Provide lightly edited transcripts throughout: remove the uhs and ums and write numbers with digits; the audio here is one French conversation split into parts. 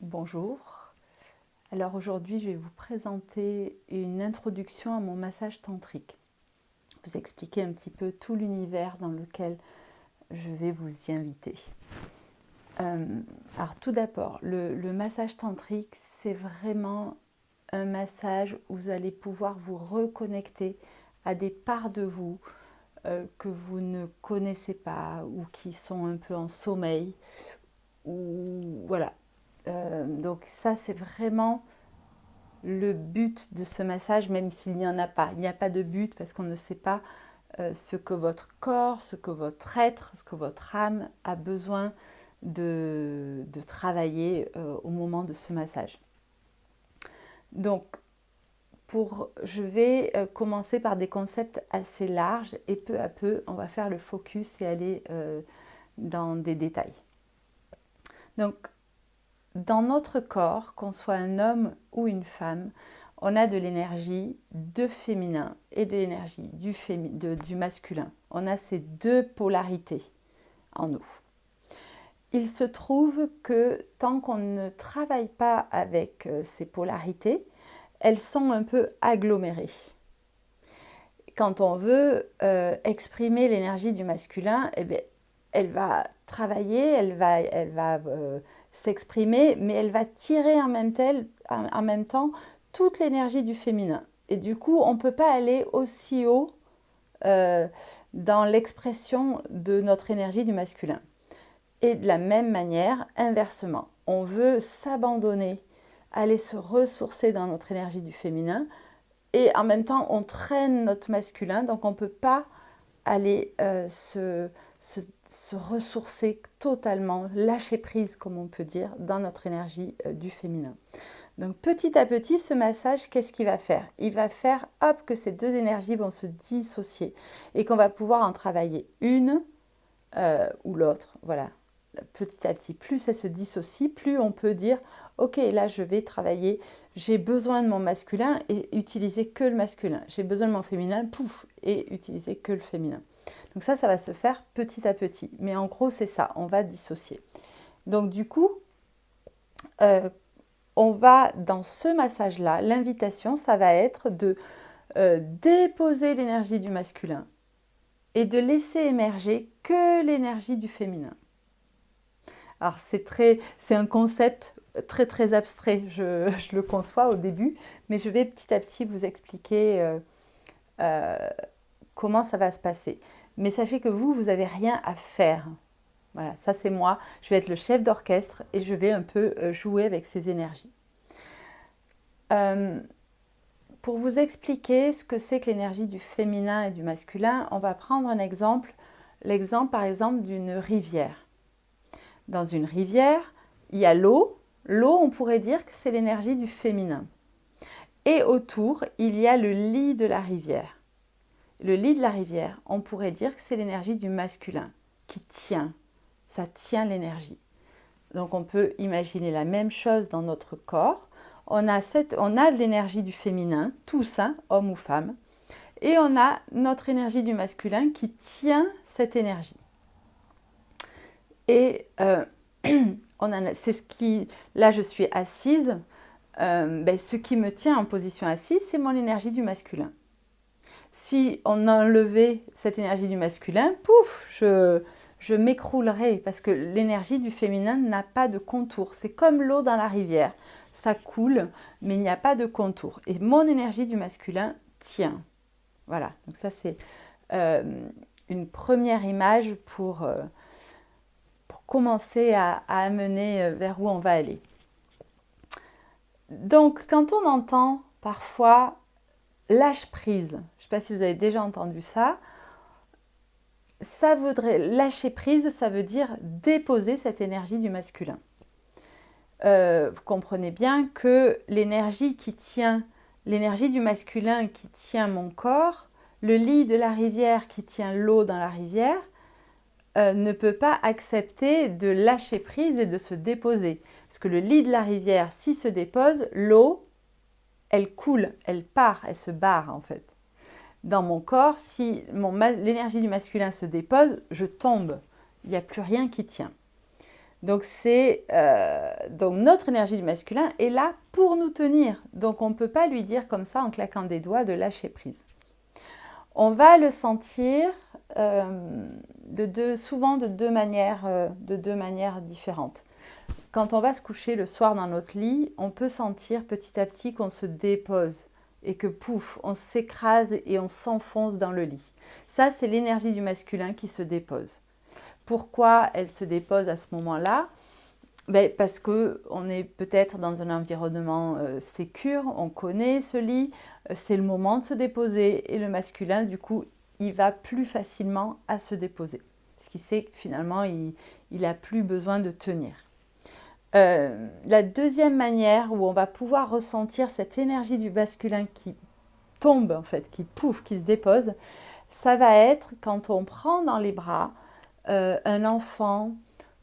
Bonjour. Alors aujourd'hui, je vais vous présenter une introduction à mon massage tantrique. Vous expliquer un petit peu tout l'univers dans lequel je vais vous y inviter. Alors tout d'abord, le massage tantrique, c'est vraiment un massage où vous allez pouvoir vous reconnecter à des parts de vous que vous ne connaissez pas ou qui sont un peu en sommeil. Ou voilà. Donc ça, c'est vraiment le but de ce massage, même s'il n'y en a pas. Il n'y a pas de but parce qu'on ne sait pas ce que votre corps, ce que votre être, ce que votre âme a besoin de travailler au moment de ce massage. Donc, je vais commencer par des concepts assez larges et peu à peu, on va faire le focus et aller dans des détails. Donc, dans notre corps, qu'on soit un homme ou une femme, on a de l'énergie de féminin et de l'énergie du masculin. On a ces deux polarités en nous. Il se trouve que tant qu'on ne travaille pas avec ces polarités, elles sont un peu agglomérées. Quand on veut exprimer l'énergie du masculin, eh bien, elle va travailler, elle va s'exprimer, mais elle va tirer en même temps toute l'énergie du féminin. Et du coup, on ne peut pas aller aussi haut dans l'expression de notre énergie du masculin. Et de la même manière, inversement, on veut s'abandonner, aller se ressourcer dans notre énergie du féminin, et en même temps, on traîne notre masculin, donc on ne peut pas aller se ressourcer totalement, lâcher prise, comme on peut dire, dans notre énergie du féminin. Donc petit à petit, ce massage, qu'est-ce qu'il va faire? Il va faire, hop, que ces deux énergies vont se dissocier et qu'on va pouvoir en travailler une ou l'autre, voilà. Petit à petit, plus elle se dissocie, plus on peut dire ok, là je vais travailler, j'ai besoin de mon masculin et utiliser que le masculin. J'ai besoin de mon féminin, pouf, et utiliser que le féminin. Donc ça va se faire petit à petit. Mais en gros, c'est ça, on va dissocier. Donc du coup, on va, dans ce massage-là, l'invitation, ça va être de déposer l'énergie du masculin et de laisser émerger que l'énergie du féminin. Alors c'est un concept très très abstrait, je le conçois au début, mais je vais petit à petit vous expliquer comment ça va se passer. Mais sachez que vous n'avez rien à faire. Voilà, ça c'est moi, je vais être le chef d'orchestre et je vais un peu jouer avec ces énergies. Pour vous expliquer ce que c'est que l'énergie du féminin et du masculin, on va prendre un exemple, l'exemple par exemple d'une rivière. Dans une rivière, il y a l'eau. L'eau, on pourrait dire que c'est l'énergie du féminin. Et autour, il y a le lit de la rivière. Le lit de la rivière, on pourrait dire que c'est l'énergie du masculin qui tient. Ça tient l'énergie. Donc on peut imaginer la même chose dans notre corps. On a de l'énergie du féminin, tous, hein, hommes ou femmes. Et on a notre énergie du masculin qui tient cette énergie. Et c'est ce qui, là je suis assise, ce qui me tient en position assise, c'est mon énergie du masculin. Si on enlevait cette énergie du masculin, pouf, je m'écroulerais parce que l'énergie du féminin n'a pas de contour. C'est comme l'eau dans la rivière, ça coule, mais il n'y a pas de contour. Et mon énergie du masculin tient. Voilà, donc ça c'est une première image pour commencer à amener vers où on va aller. Donc, quand on entend parfois lâche prise, je ne sais pas si vous avez déjà entendu ça, lâcher prise, ça veut dire déposer cette énergie du masculin. Vous comprenez bien que l'énergie du masculin qui tient mon corps, le lit de la rivière qui tient l'eau dans la rivière, ne peut pas accepter de lâcher prise et de se déposer. Parce que le lit de la rivière, s'il se dépose, l'eau, elle coule, elle part, elle se barre en fait. Dans mon corps, si l'énergie du masculin se dépose, je tombe. Il n'y a plus rien qui tient. Donc notre énergie du masculin est là pour nous tenir. Donc on ne peut pas lui dire comme ça en claquant des doigts de lâcher prise. On va le sentir souvent de deux manières différentes. Quand on va se coucher le soir dans notre lit, on peut sentir petit à petit qu'on se dépose et que pouf, on s'écrase et on s'enfonce dans le lit. Ça, c'est l'énergie du masculin qui se dépose. Pourquoi elle se dépose à ce moment-là ? Parce qu'on est peut-être dans un environnement sécure, on connaît ce lit, c'est le moment de se déposer et le masculin, du coup, il va plus facilement à se déposer. Parce qu'il sait que finalement, il n'a plus besoin de tenir. La deuxième manière où on va pouvoir ressentir cette énergie du masculin qui tombe, en fait, qui se dépose, ça va être quand on prend dans les bras un enfant,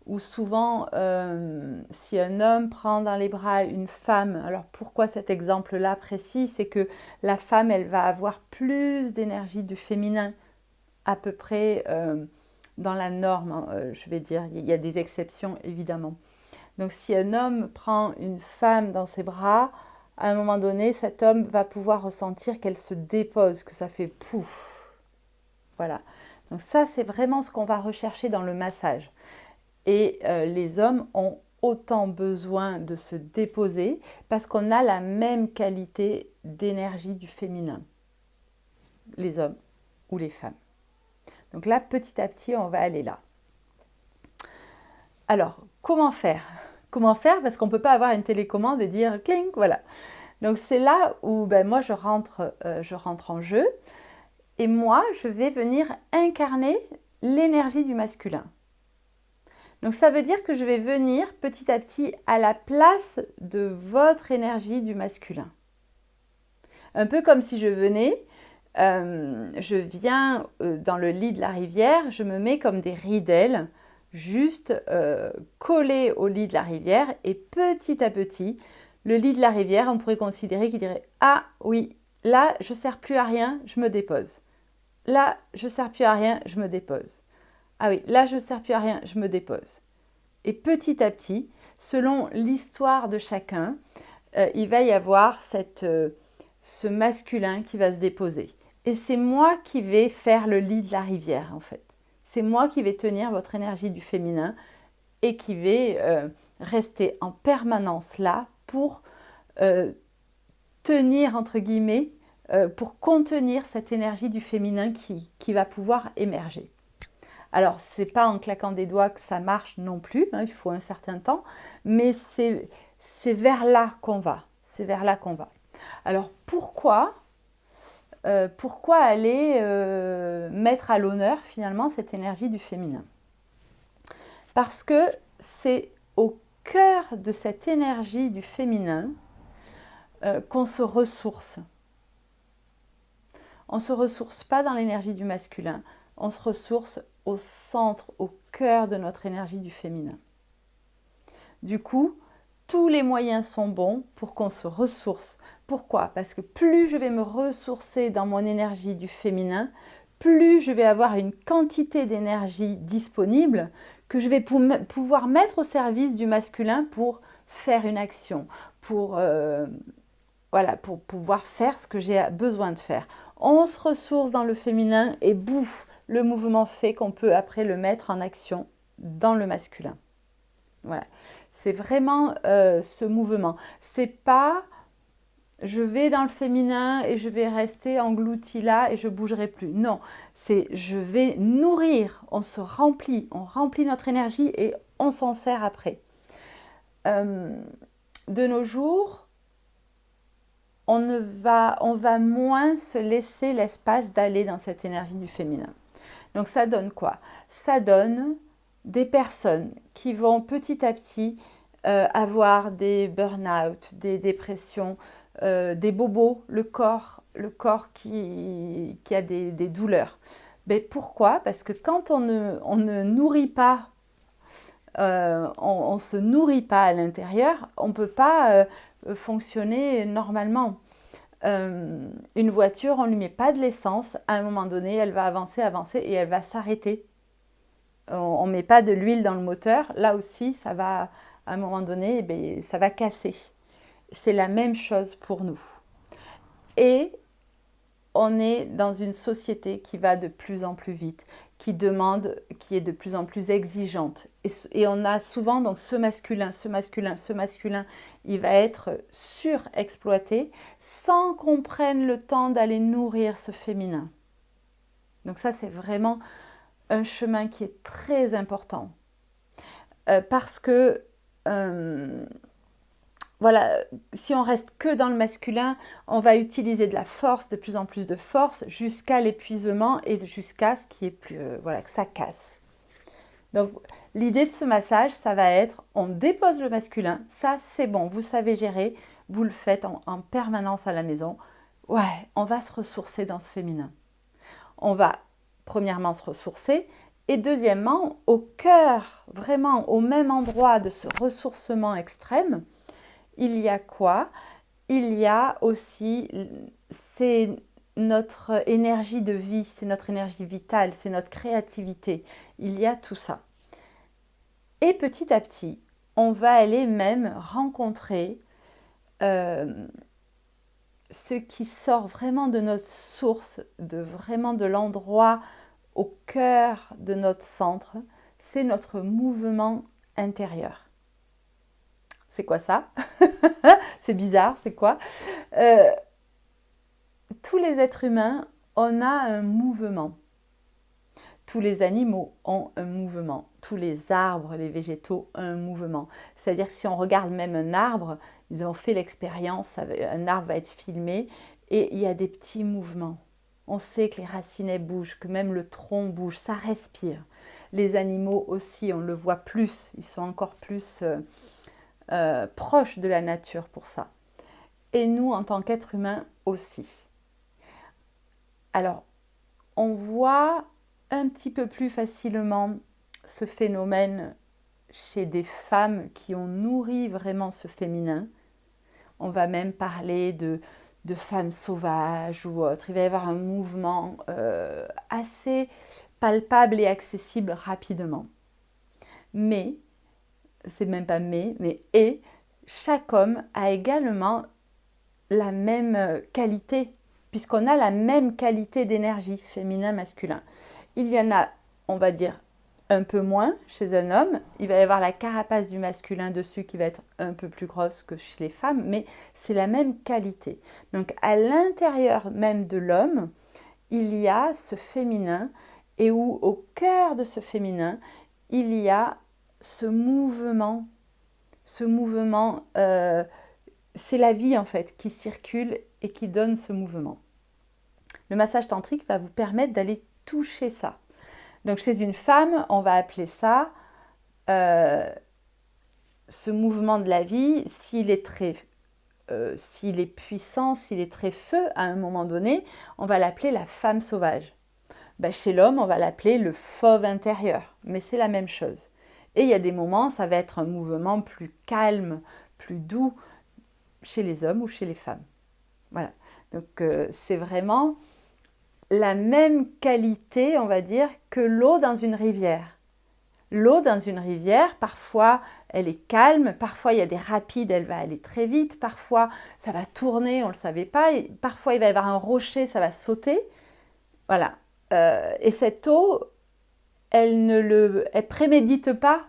ou souvent si un homme prend dans les bras une femme. Alors pourquoi cet exemple-là précis? C'est que la femme, elle va avoir plus d'énergie du féminin, à peu près dans la norme, hein, je vais dire. Il y a des exceptions, évidemment. Donc si un homme prend une femme dans ses bras, à un moment donné, cet homme va pouvoir ressentir qu'elle se dépose, que ça fait pouf. Voilà. Donc ça, c'est vraiment ce qu'on va rechercher dans le massage. Et les hommes ont autant besoin de se déposer parce qu'on a la même qualité d'énergie du féminin, les hommes ou les femmes. Donc là, petit à petit, on va aller là. Alors, comment faire? Comment faire? Parce qu'on ne peut pas avoir une télécommande et dire « clink », voilà. Donc c'est là où moi, je rentre en jeu et moi, je vais venir incarner l'énergie du masculin. Donc ça veut dire que je vais venir petit à petit à la place de votre énergie du masculin. Un peu comme si je venais, je viens dans le lit de la rivière, je me mets comme des ridelles, juste collées au lit de la rivière et petit à petit, le lit de la rivière, on pourrait considérer qu'il dirait « Ah oui, là je ne sers plus à rien, je me dépose. Là je ne sers plus à rien, je me dépose. » Ah oui, là je ne sers plus à rien, je me dépose. Et petit à petit, selon l'histoire de chacun, il va y avoir ce masculin qui va se déposer. Et c'est moi qui vais faire le lit de la rivière, en fait. C'est moi qui vais tenir votre énergie du féminin et qui vais rester en permanence là pour tenir, entre guillemets, pour contenir cette énergie du féminin qui va pouvoir émerger. Alors, ce n'est pas en claquant des doigts que ça marche non plus, hein, il faut un certain temps, mais c'est vers là qu'on va. C'est vers là qu'on va. Alors, pourquoi aller mettre à l'honneur finalement cette énergie du féminin? Parce que c'est au cœur de cette énergie du féminin qu'on se ressource. On ne se ressource pas dans l'énergie du masculin, on se ressource au centre, au cœur de notre énergie du féminin. Du coup, tous les moyens sont bons pour qu'on se ressource. Pourquoi? Parce que plus je vais me ressourcer dans mon énergie du féminin, plus je vais avoir une quantité d'énergie disponible que je vais pouvoir mettre au service du masculin pour faire une action, pour pouvoir faire ce que j'ai besoin de faire. On se ressource dans le féminin et bouf, le mouvement fait qu'on peut après le mettre en action dans le masculin. Voilà, c'est vraiment ce mouvement. C'est pas je vais dans le féminin et je vais rester englouti là et je bougerai plus. Non, c'est je vais nourrir, on se remplit, on remplit notre énergie et on s'en sert après. De nos jours, on va moins se laisser l'espace d'aller dans cette énergie du féminin. Donc ça donne quoi? Ça donne des personnes qui vont petit à petit avoir des burn-out, des dépressions, des bobos, le corps qui a des douleurs. Mais pourquoi? Parce que quand on ne nourrit pas, on ne se nourrit pas à l'intérieur, on ne peut pas fonctionner normalement. Une voiture, on ne lui met pas de l'essence, à un moment donné, elle va avancer et elle va s'arrêter. on ne met pas de l'huile dans le moteur, là aussi, ça va, à un moment donné, eh bien, ça va casser. C'est la même chose pour nous. Et on est dans une société qui va de plus en plus vite, qui demande, qui est de plus en plus exigeante. Et on a souvent donc ce masculin, il va être surexploité sans qu'on prenne le temps d'aller nourrir ce féminin. Donc ça, c'est vraiment un chemin qui est très important. Parce que voilà, si on reste que dans le masculin, on va utiliser de la force, de plus en plus de force, jusqu'à l'épuisement et jusqu'à ce qui est plus, voilà, que ça casse. Donc, l'idée de ce massage, ça va être, on dépose le masculin, ça c'est bon, vous savez gérer, vous le faites en permanence à la maison. Ouais, on va se ressourcer dans ce féminin. On va premièrement se ressourcer et deuxièmement, au cœur, vraiment au même endroit de ce ressourcement extrême, il y a quoi? Il y a aussi, c'est notre énergie de vie, c'est notre énergie vitale, c'est notre créativité. Il y a tout ça. Et petit à petit, on va aller même rencontrer ce qui sort vraiment de notre source, vraiment de l'endroit au cœur de notre centre, c'est notre mouvement intérieur. C'est quoi ça? C'est bizarre, c'est quoi? Tous les êtres humains, on a un mouvement. Tous les animaux ont un mouvement. Tous les arbres, les végétaux ont un mouvement. C'est-à-dire que si on regarde même un arbre, ils ont fait l'expérience, un arbre va être filmé et il y a des petits mouvements. On sait que les racines bougent, que même le tronc bouge, ça respire. Les animaux aussi, on le voit plus, ils sont encore plus proches de la nature pour ça. Et nous, en tant qu'êtres humains aussi. Alors, on voit un petit peu plus facilement ce phénomène chez des femmes qui ont nourri vraiment ce féminin. On va même parler de femmes sauvages ou autres. Il va y avoir un mouvement assez palpable et accessible rapidement. Mais, c'est même pas mais chaque homme a également la même qualité, puisqu'on a la même qualité d'énergie féminin-masculin. Il y en a, on va dire, un peu moins chez un homme. Il va y avoir la carapace du masculin dessus qui va être un peu plus grosse que chez les femmes, mais c'est la même qualité. Donc à l'intérieur même de l'homme, il y a ce féminin et où au cœur de ce féminin, il y a ce mouvement. Ce mouvement, c'est la vie en fait qui circule et qui donne ce mouvement. Le massage tantrique va vous permettre d'aller toucher ça. Donc chez une femme, on va appeler ça ce mouvement de la vie, s'il est puissant, s'il est très feu à un moment donné, on va l'appeler la femme sauvage. Ben, chez l'homme, on va l'appeler le fauve intérieur, mais c'est la même chose. Et il y a des moments, ça va être un mouvement plus calme, plus doux chez les hommes ou chez les femmes. Voilà. Donc c'est vraiment la même qualité, on va dire, que l'eau dans une rivière. L'eau dans une rivière, parfois, elle est calme, parfois il y a des rapides, elle va aller très vite, parfois ça va tourner, on ne le savait pas, et parfois il va y avoir un rocher, ça va sauter. Voilà. Et cette eau, elle prémédite pas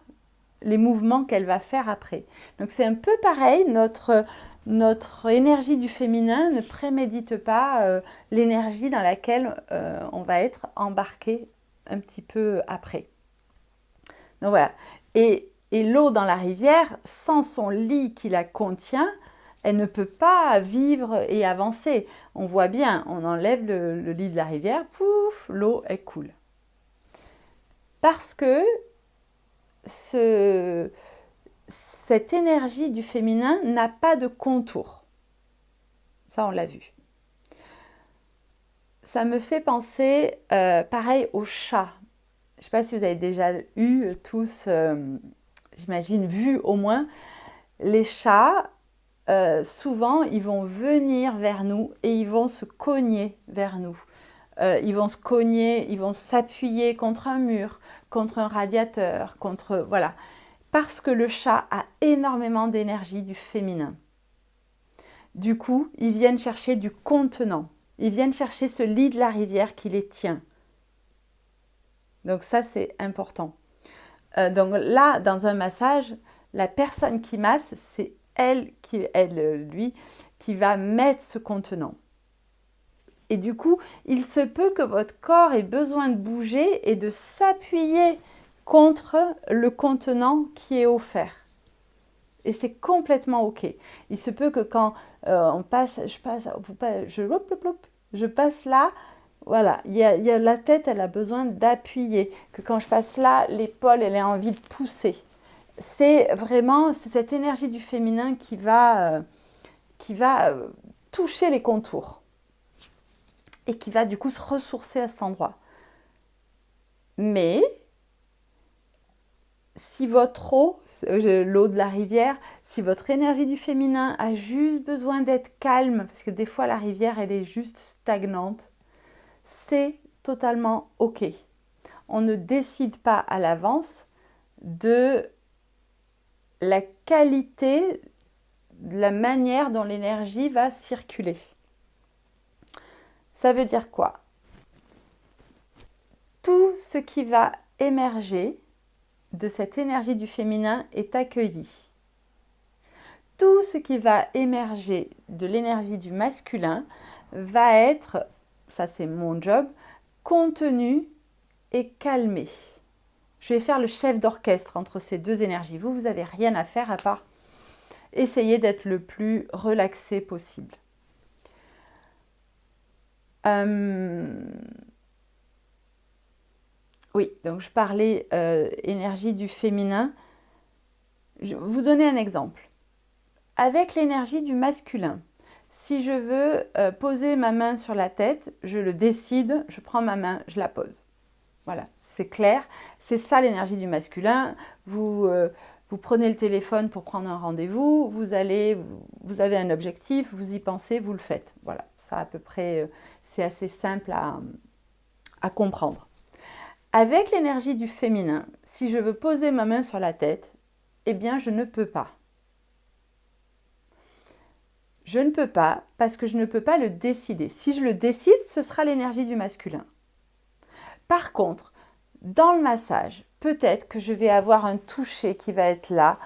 les mouvements qu'elle va faire après. Donc c'est un peu pareil, notre énergie du féminin ne prémédite pas l'énergie dans laquelle on va être embarqué un petit peu après. Donc voilà. Et l'eau dans la rivière, sans son lit qui la contient, elle ne peut pas vivre et avancer. On voit bien, on enlève le lit de la rivière, pouf, l'eau, elle coule. Parce que cette énergie du féminin n'a pas de contour. Ça, on l'a vu. Ça me fait penser, pareil, aux chats. Je ne sais pas si vous avez déjà eu tous, j'imagine, vu au moins, les chats, souvent, ils vont venir vers nous et ils vont se cogner vers nous. ils vont se cogner, ils vont s'appuyer contre un mur, contre un radiateur, contre... Voilà. Parce que le chat a énormément d'énergie du féminin. Du coup, ils viennent chercher du contenant. Ils viennent chercher ce lit de la rivière qui les tient. Donc ça, c'est important. Donc là, dans un massage, la personne qui masse, c'est lui, qui va mettre ce contenant. Et du coup, il se peut que votre corps ait besoin de bouger et de s'appuyer contre le contenant qui est offert. Et c'est complètement OK. Il se peut que quand je passe là, voilà, la tête, elle a besoin d'appuyer. Que quand je passe là, l'épaule, elle a envie de pousser. C'est cette énergie du féminin qui va toucher les contours et qui va du coup se ressourcer à cet endroit. Mais si votre eau, l'eau de la rivière, si votre énergie du féminin a juste besoin d'être calme, parce que des fois la rivière elle est juste stagnante, c'est totalement OK. On ne décide pas à l'avance de la qualité, de la manière dont l'énergie va circuler. Ça veut dire quoi? Tout ce qui va émerger de cette énergie du féminin est accueilli. Tout ce qui va émerger de l'énergie du masculin va être, ça c'est mon job, contenu et calmé. Je vais faire le chef d'orchestre entre ces deux énergies. Vous n'avez rien à faire à part essayer d'être le plus relaxé possible. Oui, donc je parlais énergie du féminin. Je vais vous donner un exemple. Avec l'énergie du masculin, si je veux poser ma main sur la tête, je le décide, je prends ma main, je la pose. Voilà, c'est clair. C'est ça l'énergie du masculin. Vous prenez le téléphone pour prendre un rendez-vous, vous avez un objectif, vous y pensez, vous le faites. Voilà, ça à peu près, c'est assez simple à comprendre. Avec l'énergie du féminin, si je veux poser ma main sur la tête, eh bien je ne peux pas. Je ne peux pas parce que je ne peux pas le décider. Si je le décide, ce sera l'énergie du masculin. Par contre, dans le massage, peut-être que je vais avoir un toucher qui va être là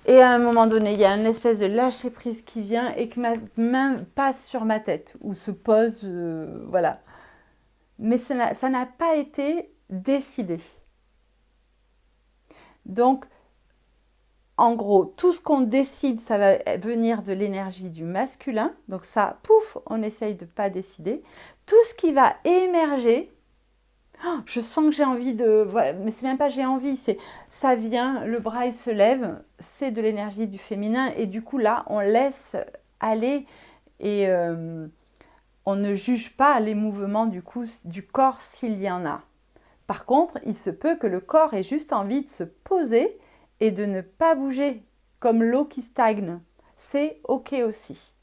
et à un moment donné, il y a une espèce de lâcher-prise qui vient et que ma main passe sur ma tête ou se pose, voilà. Mais ça n'a pas été décidé. Donc, en gros, tout ce qu'on décide, ça va venir de l'énergie du masculin. Donc ça, pouf, on essaye de ne pas décider. Tout ce qui va émerger, oh, je sens que j'ai envie de... Voilà, mais c'est même pas j'ai envie, c'est ça vient, le bras il se lève, c'est de l'énergie du féminin. Et du coup là, on laisse aller et on ne juge pas les mouvements du corps s'il y en a. Par contre, il se peut que le corps ait juste envie de se poser et de ne pas bouger, comme l'eau qui stagne. C'est OK aussi.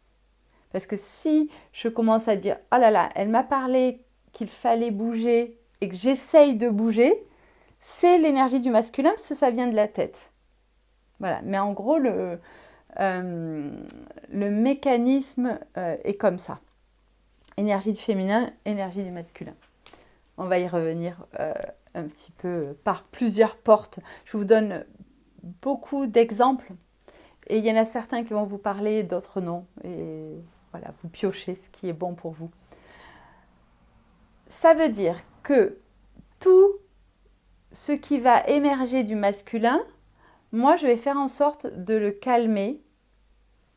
Parce que si je commence à dire « Oh là là, elle m'a parlé qu'il fallait bouger et que j'essaye de bouger », c'est l'énergie du masculin parce que ça vient de la tête. Voilà, mais en gros, le mécanisme est comme ça. Énergie du féminin, énergie du masculin. On va y revenir un petit peu par plusieurs portes. Je vous donne beaucoup d'exemples et il y en a certains qui vont vous parler, d'autres non. Et voilà, vous piochez ce qui est bon pour vous. Ça veut dire que tout ce qui va émerger du masculin, moi je vais faire en sorte de le calmer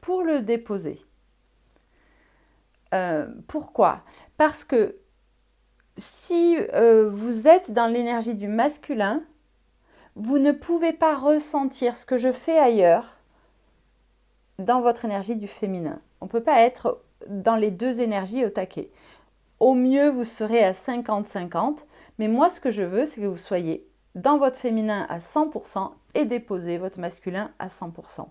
pour le déposer. Pourquoi? Parce que si vous êtes dans l'énergie du masculin, vous ne pouvez pas ressentir ce que je fais ailleurs dans votre énergie du féminin. On ne peut pas être dans les deux énergies au taquet. Au mieux, vous serez à 50-50, mais moi, ce que je veux, c'est que vous soyez dans votre féminin à 100% et déposer votre masculin à 100%.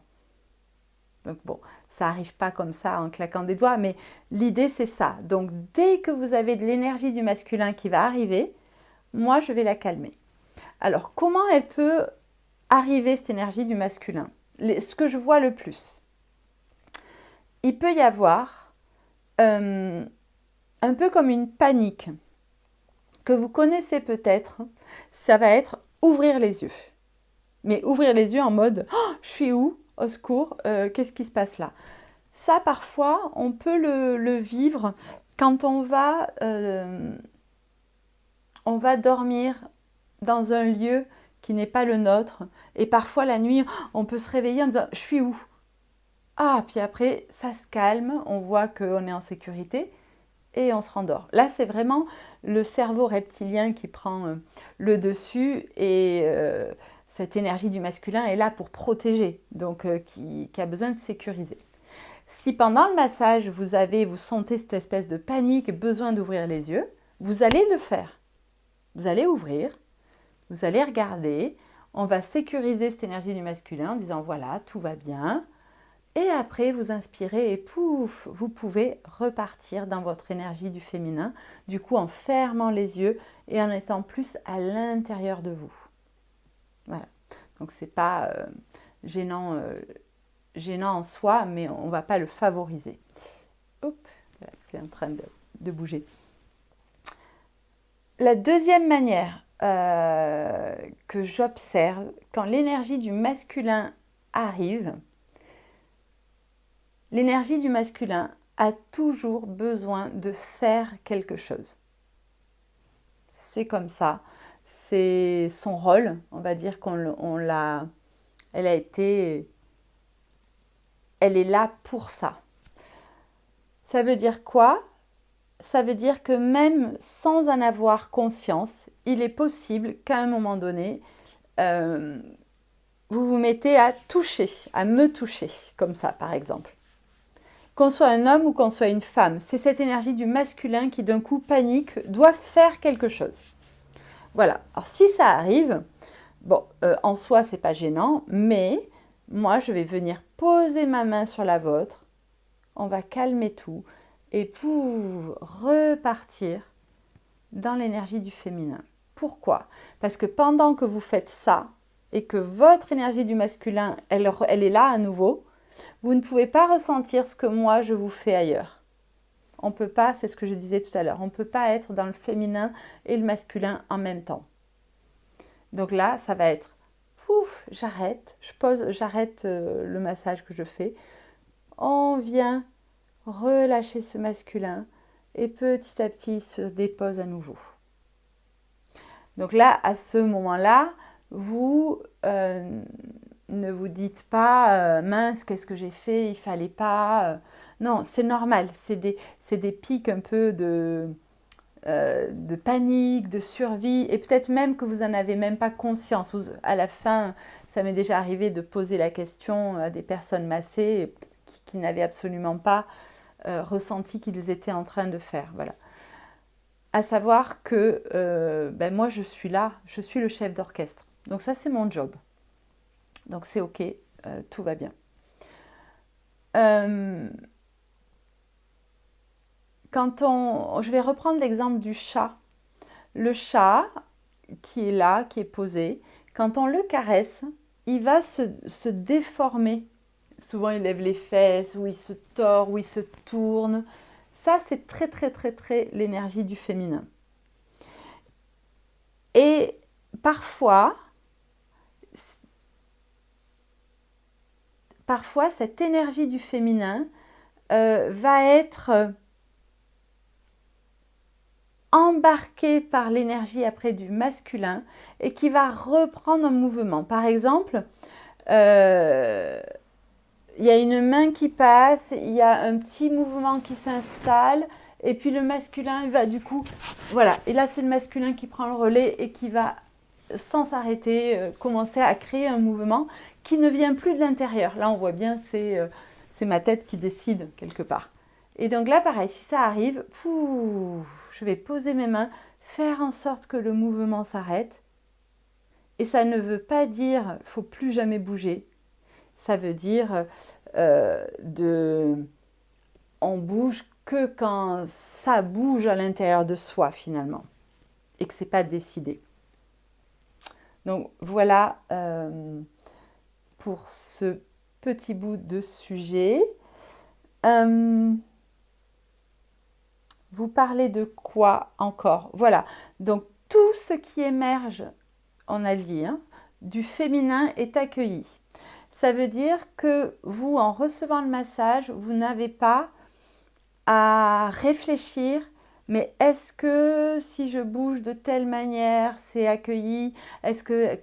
Donc bon, ça n'arrive pas comme ça en claquant des doigts, mais l'idée c'est ça. Donc dès que vous avez de l'énergie du masculin qui va arriver, moi je vais la calmer. Alors comment elle peut arriver cette énergie du masculin? Ce que je vois le plus, il peut y avoir un peu comme une panique que vous connaissez peut-être, ça va être ouvrir les yeux. Mais ouvrir les yeux en mode oh, « je suis où? Au secours, qu'est-ce qui se passe là ?» Ça, parfois, on peut le vivre quand on va dormir dans un lieu qui n'est pas le nôtre. Et parfois, la nuit, on peut se réveiller en disant « je suis où ?» Ah, puis après, ça se calme, on voit qu'on est en sécurité et on se rendort. Là, c'est vraiment le cerveau reptilien qui prend le dessus et cette énergie du masculin est là pour protéger, donc qui a besoin de sécuriser. Si pendant le massage, vous sentez cette espèce de panique, besoin d'ouvrir les yeux, vous allez le faire. Vous allez ouvrir, vous allez regarder, on va sécuriser cette énergie du masculin en disant voilà, tout va bien. Et après, vous inspirez et pouf, vous pouvez repartir dans votre énergie du féminin, du coup en fermant les yeux et en étant plus à l'intérieur de vous. Voilà. Donc c'est pas gênant en soi, mais on ne va pas le favoriser. Oups, voilà, c'est en train de bouger. La deuxième manière que j'observe, quand l'énergie du masculin arrive, l'énergie du masculin a toujours besoin de faire quelque chose. C'est comme ça, c'est son rôle, on va dire elle est là pour ça. Ça veut dire quoi? Ça veut dire que même sans en avoir conscience, il est possible qu'à un moment donné, vous vous mettez à toucher, à me toucher, comme ça par exemple. Qu'on soit un homme ou qu'on soit une femme, c'est cette énergie du masculin qui d'un coup panique, doit faire quelque chose. Voilà, alors si ça arrive, bon, en soi c'est pas gênant, mais moi je vais venir poser ma main sur la vôtre, on va calmer tout et pour repartir dans l'énergie du féminin. Pourquoi? Parce que pendant que vous faites ça et que votre énergie du masculin, elle est là à nouveau, vous ne pouvez pas ressentir ce que moi je vous fais ailleurs. On ne peut pas, c'est ce que je disais tout à l'heure, on ne peut pas être dans le féminin et le masculin en même temps. Donc là, ça va être, pouf, j'arrête, j'arrête le massage que je fais. On vient relâcher ce masculin et petit à petit il se dépose à nouveau. Donc là, à ce moment-là, vous ne vous dites pas mince, qu'est-ce que j'ai fait, il fallait pas. Non, c'est normal, c'est des pics un peu de panique, de survie, et peut-être même que vous n'en avez même pas conscience. À la fin, ça m'est déjà arrivé de poser la question à des personnes massées qui n'avaient absolument pas ressenti qu'ils étaient en train de faire. Voilà. À savoir que moi, je suis là, je suis le chef d'orchestre. Donc ça, c'est mon job. Donc c'est OK, tout va bien. Je vais reprendre l'exemple du chat. Le chat qui est là, qui est posé, quand on le caresse, il va se déformer. Souvent, il lève les fesses, ou il se tord, ou il se tourne. Ça, c'est très, très, très, très l'énergie du féminin. Et parfois, cette énergie du féminin va être embarquée par l'énergie après du masculin et qui va reprendre un mouvement. Par exemple, il y a une main qui passe, il y a un petit mouvement qui s'installe et puis le masculin va du coup, voilà. Et là, c'est le masculin qui prend le relais et qui va, sans s'arrêter, commencer à créer un mouvement qui ne vient plus de l'intérieur. Là, on voit bien, c'est ma tête qui décide quelque part. Et donc là, pareil, si ça arrive, je vais poser mes mains, faire en sorte que le mouvement s'arrête. Et ça ne veut pas dire qu'il ne faut plus jamais bouger. Ça veut dire on bouge que quand ça bouge à l'intérieur de soi finalement et que c'est pas décidé. Donc voilà pour ce petit bout de sujet. Vous parlez de quoi encore? Voilà, donc tout ce qui émerge, on a dit, hein, du féminin est accueilli. Ça veut dire que vous, en recevant le massage, vous n'avez pas à réfléchir, mais est-ce que si je bouge de telle manière, c'est accueilli?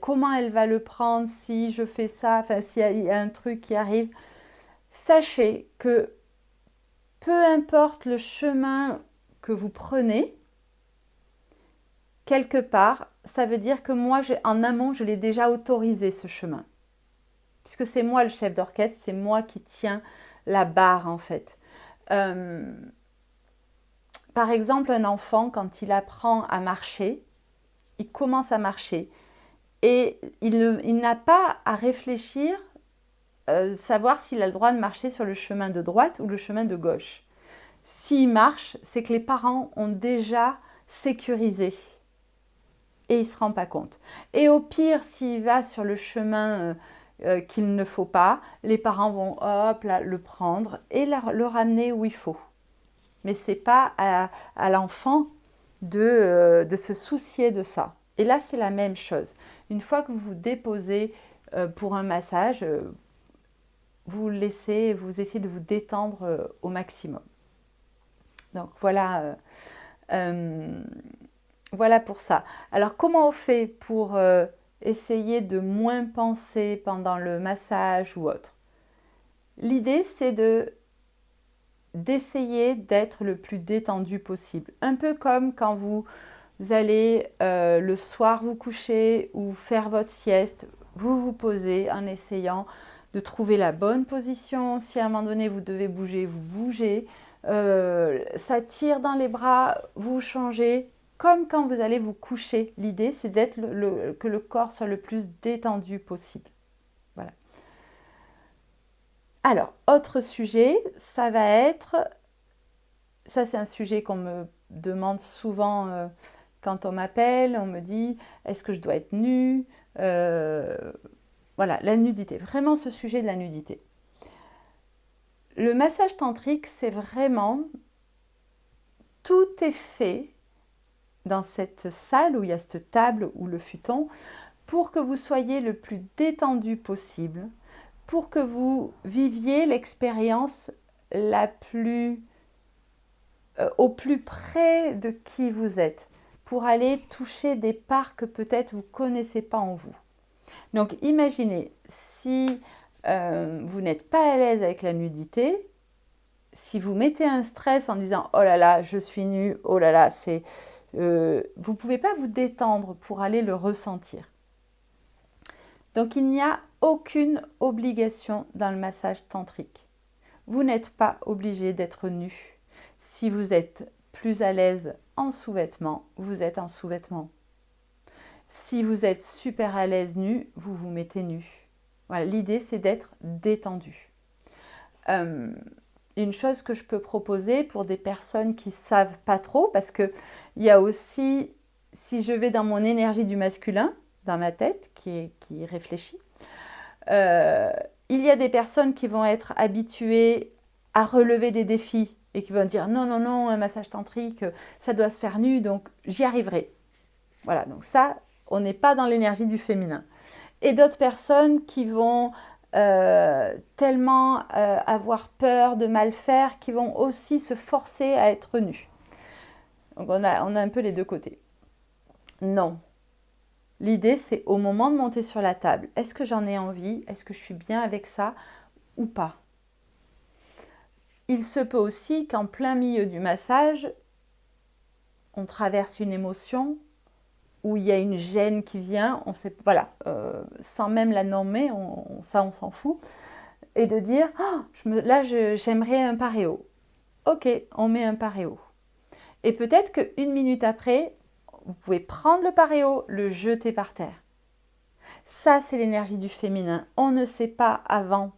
Comment elle va le prendre si je fais ça? Enfin, s'il y a un truc qui arrive. Sachez que peu importe le chemin que vous prenez, quelque part, ça veut dire que moi, en amont, je l'ai déjà autorisé ce chemin. Puisque c'est moi le chef d'orchestre, c'est moi qui tiens la barre en fait. Par exemple, un enfant, quand il apprend à marcher, il commence à marcher et il n'a pas à réfléchir, savoir s'il a le droit de marcher sur le chemin de droite ou le chemin de gauche. S'il marche, c'est que les parents ont déjà sécurisé et il ne se rend pas compte. Et au pire, s'il va sur le chemin qu'il ne faut pas, les parents vont hop, là, le prendre et le ramener où il faut. Mais ce n'est pas à l'enfant de se soucier de ça. Et là, c'est la même chose. Une fois que vous vous déposez pour un massage, vous essayez de vous détendre au maximum. Donc voilà, voilà pour ça. Alors comment on fait pour essayer de moins penser pendant le massage ou autre? L'idée, c'est d'essayer d'être le plus détendu possible. Un peu comme quand vous allez le soir vous coucher ou faire votre sieste, vous vous posez en essayant de trouver la bonne position. Si à un moment donné vous devez bouger, vous bougez. Ça tire dans les bras, vous changez. Comme quand vous allez vous coucher. L'idée, c'est que le corps soit le plus détendu possible. Voilà. Alors, autre sujet, ça va être... Ça, c'est un sujet qu'on me demande souvent quand on m'appelle. On me dit, est-ce que je dois être nue? Voilà, la nudité. Vraiment ce sujet de la nudité. Le massage tantrique, c'est vraiment... Tout est fait dans cette salle où il y a cette table ou le futon pour que vous soyez le plus détendu possible, pour que vous viviez l'expérience au plus près de qui vous êtes, pour aller toucher des parts que peut-être vous ne connaissez pas en vous. Donc imaginez, si vous n'êtes pas à l'aise avec la nudité, si vous mettez un stress en disant « Oh là là, je suis nue, oh là là, c'est... » vous ne pouvez pas vous détendre pour aller le ressentir. Donc il n'y a aucune obligation dans le massage tantrique. Vous n'êtes pas obligé d'être nu. Si vous êtes plus à l'aise en sous-vêtements, vous êtes en sous-vêtements. Si vous êtes super à l'aise nu, vous vous mettez nu. Voilà, l'idée c'est d'être détendu. Une chose que je peux proposer pour des personnes qui ne savent pas trop, parce qu'il y a aussi, si je vais dans mon énergie du masculin, dans ma tête, qui réfléchit, il y a des personnes qui vont être habituées à relever des défis et qui vont dire non, non, non, un massage tantrique, ça doit se faire nu, donc j'y arriverai. Voilà, donc ça, on n'est pas dans l'énergie du féminin. Et d'autres personnes qui vont tellement avoir peur de mal faire, qui vont aussi se forcer à être nues. Donc on a un peu les deux côtés. Non. L'idée, c'est au moment de monter sur la table, est-ce que j'en ai envie? Est-ce que je suis bien avec ça ou pas? Il se peut aussi qu'en plein milieu du massage, on traverse une émotion, où il y a une gêne qui vient, on sait, voilà, sans même la nommer, ça on s'en fout, et de dire oh, là j'aimerais un paréo. Ok, on met un paréo. Et peut-être qu'une minute après, vous pouvez prendre le paréo, le jeter par terre. Ça, c'est l'énergie du féminin. On ne sait pas avant.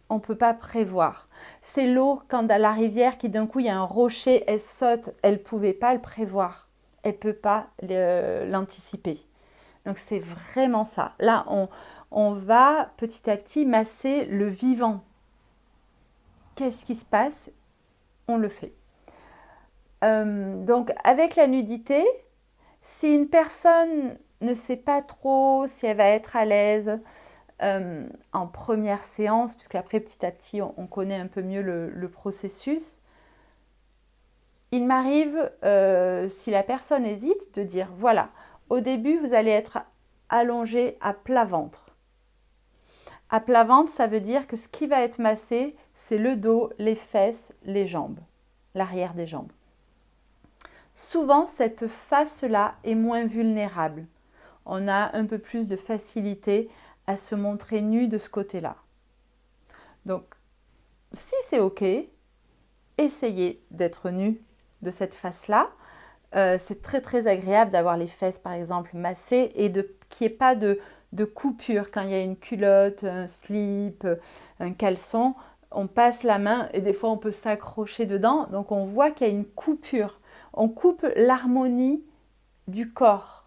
On ne peut pas prévoir. C'est l'eau, quand à la rivière, qui d'un coup, il y a un rocher, elle saute. Elle ne pouvait pas le prévoir. Elle ne peut pas l'anticiper. Donc, c'est vraiment ça. Là, on va petit à petit masser le vivant. Qu'est-ce qui se passe? On le fait. Donc, avec la nudité, si une personne ne sait pas trop si elle va être à l'aise en première séance, puisqu'après petit à petit on connaît un peu mieux le processus, il m'arrive, si la personne hésite, de dire voilà, au début vous allez être allongé à plat ventre. À plat ventre, ça veut dire que ce qui va être massé, c'est le dos, les fesses, les jambes, l'arrière des jambes. Souvent, cette face-là est moins vulnérable. On a un peu plus de facilité à se montrer nu de ce côté-là. Donc, si c'est OK, essayez d'être nu de cette face-là. C'est très très agréable d'avoir les fesses par exemple massées et qu'il n'y ait pas de coupure quand il y a une culotte, un slip, un caleçon. On passe la main et des fois on peut s'accrocher dedans. Donc on voit qu'il y a une coupure. On coupe l'harmonie du corps.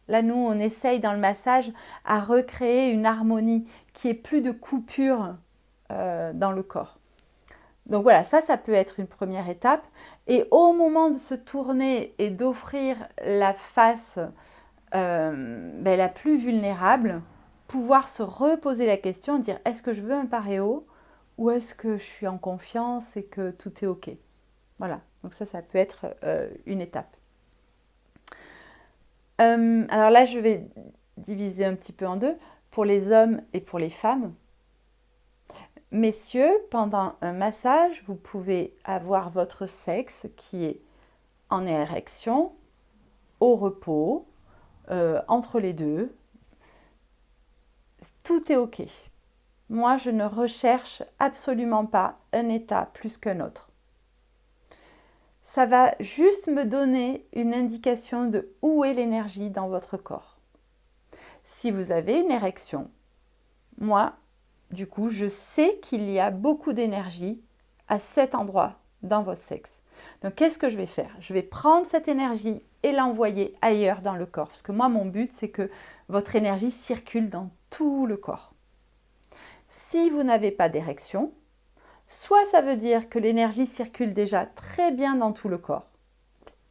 Là, nous, on essaye dans le massage à recréer une harmonie, qui ait plus de coupure dans le corps. Donc voilà, ça peut être une première étape. Et au moment de se tourner et d'offrir la face la plus vulnérable, pouvoir se reposer la question, dire est-ce que je veux un paréo ou est-ce que je suis en confiance et que tout est OK. Voilà, donc ça peut être une étape. Alors là, je vais diviser un petit peu en deux, pour les hommes et pour les femmes. Messieurs, pendant un massage, vous pouvez avoir votre sexe qui est en érection, au repos, entre les deux. Tout est OK. Moi, je ne recherche absolument pas un état plus qu'un autre. Ça va juste me donner une indication de où est l'énergie dans votre corps. Si vous avez une érection, moi, du coup, je sais qu'il y a beaucoup d'énergie à cet endroit dans votre sexe. Donc, qu'est-ce que je vais faire? Je vais prendre cette énergie et l'envoyer ailleurs dans le corps. Parce que moi, mon but, c'est que votre énergie circule dans tout le corps. Si vous n'avez pas d'érection, soit ça veut dire que l'énergie circule déjà très bien dans tout le corps,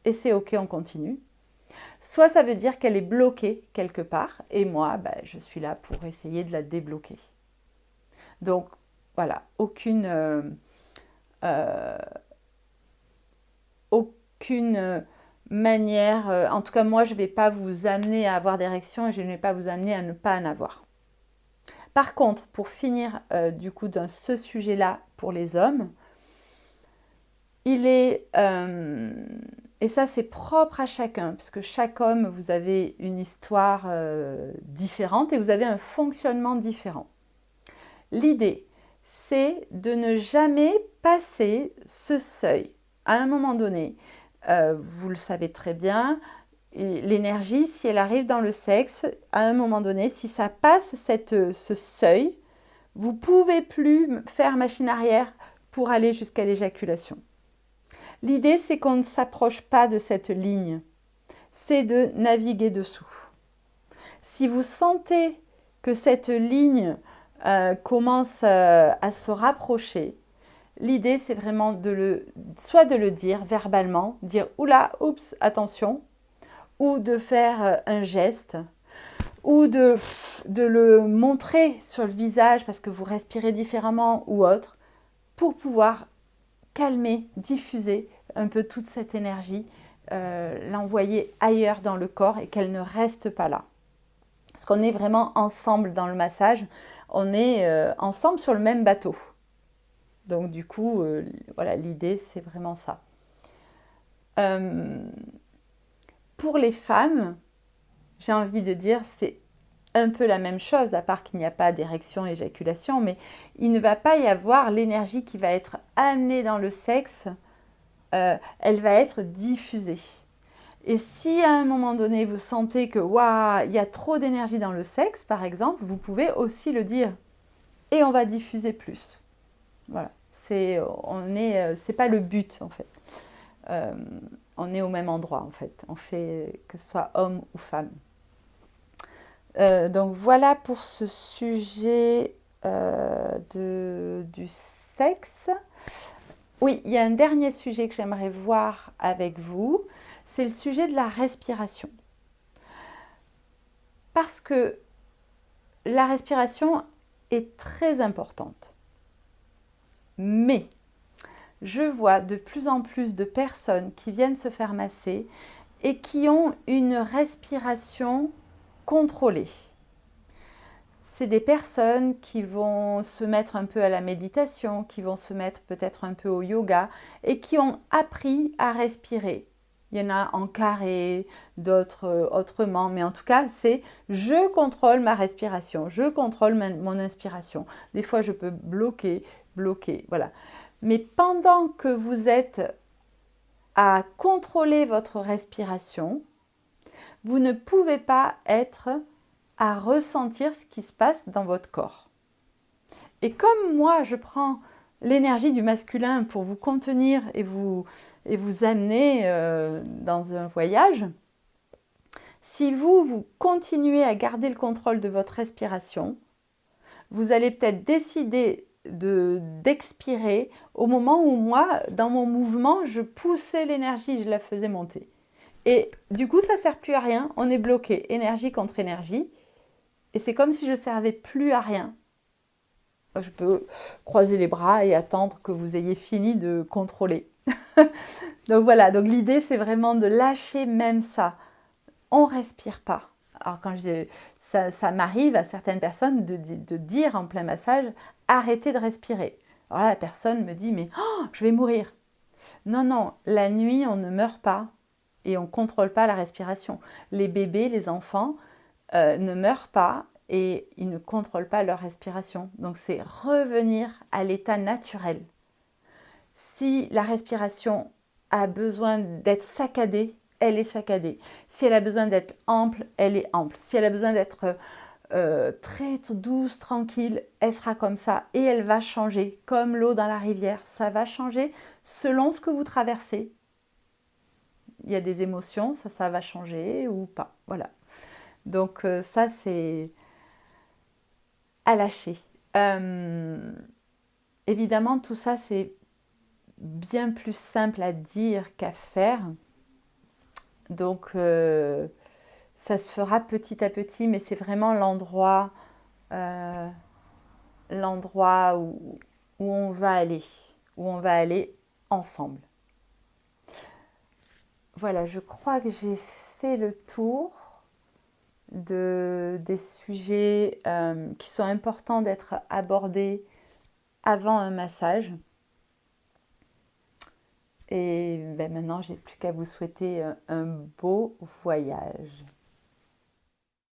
et c'est OK, on continue. Soit ça veut dire qu'elle est bloquée quelque part, et moi, je suis là pour essayer de la débloquer. Donc, voilà, aucune manière, en tout cas moi, je ne vais pas vous amener à avoir d'érection et je ne vais pas vous amener à ne pas en avoir. Par contre, pour finir du coup dans ce sujet-là pour les hommes, il est, et ça c'est propre à chacun, parce que chaque homme, vous avez une histoire différente et vous avez un fonctionnement différent. L'idée, c'est de ne jamais passer ce seuil. À un moment donné, vous le savez très bien, l'énergie, si elle arrive dans le sexe, à un moment donné, si ça passe ce seuil, vous ne pouvez plus faire machine arrière pour aller jusqu'à l'éjaculation. L'idée, c'est qu'on ne s'approche pas de cette ligne. C'est de naviguer dessous. Si vous sentez que cette ligne commence à se rapprocher, l'idée, c'est vraiment soit de le dire verbalement, dire « oula, oups, attention », ou de faire un geste, ou de le montrer sur le visage parce que vous respirez différemment ou autre, pour pouvoir calmer, diffuser un peu toute cette énergie, l'envoyer ailleurs dans le corps et qu'elle ne reste pas là. Parce qu'on est vraiment ensemble dans le massage, on est ensemble sur le même bateau. Donc du coup, voilà, l'idée c'est vraiment ça. Pour les femmes, j'ai envie de dire, c'est un peu la même chose, à part qu'il n'y a pas d'érection, éjaculation, mais il ne va pas y avoir l'énergie qui va être amenée dans le sexe, elle va être diffusée. Et si à un moment donné, vous sentez que waouh, il y a trop d'énergie dans le sexe, par exemple, vous pouvez aussi le dire. Et on va diffuser plus. Voilà. C'est pas le but, en fait. Euh, on est au même endroit, en fait. On fait que ce soit homme ou femme. Donc voilà pour ce sujet du sexe. Oui, il y a un dernier sujet que j'aimerais voir avec vous, c'est le sujet de la respiration. Parce que la respiration est très importante. Mais je vois de plus en plus de personnes qui viennent se faire masser et qui ont une respiration contrôlée. C'est des personnes qui vont se mettre un peu à la méditation, qui vont se mettre peut-être un peu au yoga et qui ont appris à respirer. Il y en a en carré, d'autres autrement, mais en tout cas, c'est je contrôle ma respiration, je contrôle mon inspiration. Des fois, je peux bloquer, voilà. Mais pendant que vous êtes à contrôler votre respiration, vous ne pouvez pas être à ressentir ce qui se passe dans votre corps. Et comme moi, je prends l'énergie du masculin pour vous contenir et vous amener dans un voyage, si vous continuez à garder le contrôle de votre respiration, vous allez peut-être décider d'expirer au moment où moi, dans mon mouvement, je poussais l'énergie, je la faisais monter. Et du coup, ça ne sert plus à rien, on est bloqué, énergie contre énergie. Et c'est comme si je ne servais plus à rien. Je peux croiser les bras et attendre que vous ayez fini de contrôler. Donc voilà, donc l'idée c'est vraiment de lâcher même ça. On ne respire pas. Alors ça m'arrive à certaines personnes de dire en plein massage, arrêtez de respirer. Alors là, la personne me dit, mais oh, je vais mourir. Non, non, la nuit, on ne meurt pas et on ne contrôle pas la respiration. Les bébés, les enfants ne meurent pas et ils ne contrôlent pas leur respiration. Donc c'est revenir à l'état naturel. Si la respiration a besoin d'être saccadée, elle est saccadée. Si elle a besoin d'être ample, elle est ample. Si elle a besoin d'être très douce, tranquille, elle sera comme ça et elle va changer. Comme l'eau dans la rivière, ça va changer selon ce que vous traversez. Il y a des émotions, ça va changer ou pas. Voilà. Donc ça, c'est à lâcher. Évidemment, tout ça, c'est bien plus simple à dire qu'à faire. Donc, ça se fera petit à petit, mais c'est vraiment euh, l'endroit où on va aller, ensemble. Voilà, je crois que j'ai fait le tour des sujets qui sont importants d'être abordés avant un massage. Et ben maintenant, j'ai plus qu'à vous souhaiter un beau voyage.